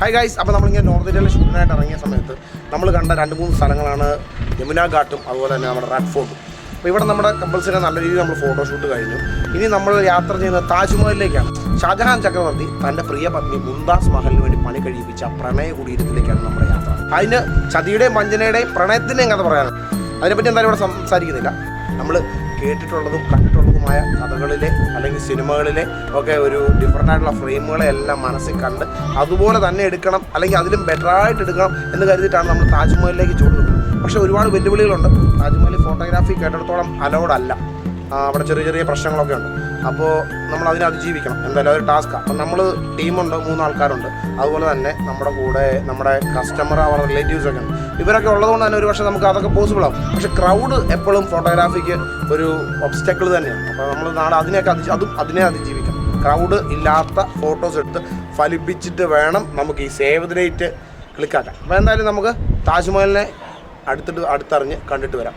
Hi guys, അപ്പോൾ നമ്മളിങ്ങനെ north ഇന്ത്യയിൽ ഷൂട്ടിനായിട്ട് ഇറങ്ങിയ സമയത്ത് നമ്മൾ കണ്ട 2-3 സ്ഥലങ്ങളാണ് യമുന ഘാട്ടും അതുപോലെ തന്നെ നമ്മുടെ റെഡ് ഫോർട്ടും. അപ്പോൾ ഇവിടെ നമ്മുടെ കമ്പൽസറി നല്ല രീതിയിൽ നമ്മൾ ഫോട്ടോഷൂട്ട് കഴിഞ്ഞു. ഇനി നമ്മൾ യാത്ര ചെയ്യുന്നത് താജ്മഹലിലേക്കാണ്. ഷാജഹാൻ ചക്രവർത്തി തൻ്റെ പ്രിയ പത്നി മുംതാസ് മഹലിന് വേണ്ടി പണി കഴിപ്പിച്ച പ്രണയ കുടീരത്തിലേക്കാണ് നമ്മുടെ യാത്ര. അതിന് ചതിയുടെയും വഞ്ചനയുടെയും പ്രണയത്തിൻ്റെയും കഥ പറയാനാണ്. അതിനെപ്പറ്റി എന്തായാലും ഇവിടെ സംസാരിക്കുന്നില്ല. നമ്മൾ കേട്ടിട്ടുള്ളതും കണ്ടിട്ടുള്ളതുമായ കഥകളിലെ അല്ലെങ്കിൽ സിനിമകളിലെ ഒക്കെ ഒരു ഡിഫറൻ്റ് ആയിട്ടുള്ള ഫ്രെയിമുകളെ എല്ലാം മനസ്സിൽ കണ്ട് അതുപോലെ തന്നെ എടുക്കണം, അല്ലെങ്കിൽ അതിലും ബെറ്ററായിട്ട് എടുക്കണം എന്ന് കരുതിയിട്ടാണ് നമ്മൾ താജ്മഹലിലേക്ക് ചൂടുന്നത്. പക്ഷേ ഒരുപാട് വെല്ലുവിളികളുണ്ട്. താജ്മഹൽ ഫോട്ടോഗ്രാഫി കേട്ടിടത്തോളം അലൗഡ് അല്ല. അവിടെ ചെറിയ ചെറിയ പ്രശ്നങ്ങളൊക്കെ ഉണ്ട്. അപ്പോൾ നമ്മൾ അതിനെ അതിജീവിക്കണം. എന്തായാലും അതൊരു ടാസ്ക്കാണ്. അപ്പം നമ്മൾ ടീമുണ്ട്, 3 ആൾക്കാരുണ്ട്. അതുപോലെ തന്നെ നമ്മുടെ കൂടെ നമ്മുടെ കസ്റ്റമർ, അവരുടെ റിലേറ്റീവ്സൊക്കെ ഉണ്ട്. ഇവരൊക്കെ ഉള്ളതുകൊണ്ട് തന്നെ ഒരു പക്ഷേ നമുക്ക് അതൊക്കെ പോസിബിൾ ആവും. പക്ഷേ ക്രൗഡ് എപ്പോഴും ഫോട്ടോഗ്രാഫിക്ക് ഒരു ഒബ്സ്റ്റക്കിൾ തന്നെയാണ്. അപ്പോൾ നമ്മൾ അതിനെ അതിജീവിക്കണം. ക്രൗഡ് ഇല്ലാത്ത ഫോട്ടോസ് എടുത്ത് ഫലിപ്പിച്ചിട്ട് വേണം നമുക്ക് ഈ സേവ് ദ ഡേറ്റ് ക്ലിക്കാക്കാൻ. അപ്പോൾ എന്തായാലും നമുക്ക് താജ്മഹലിനെ അടുത്തറിഞ്ഞ് കണ്ടിട്ട് വരാം.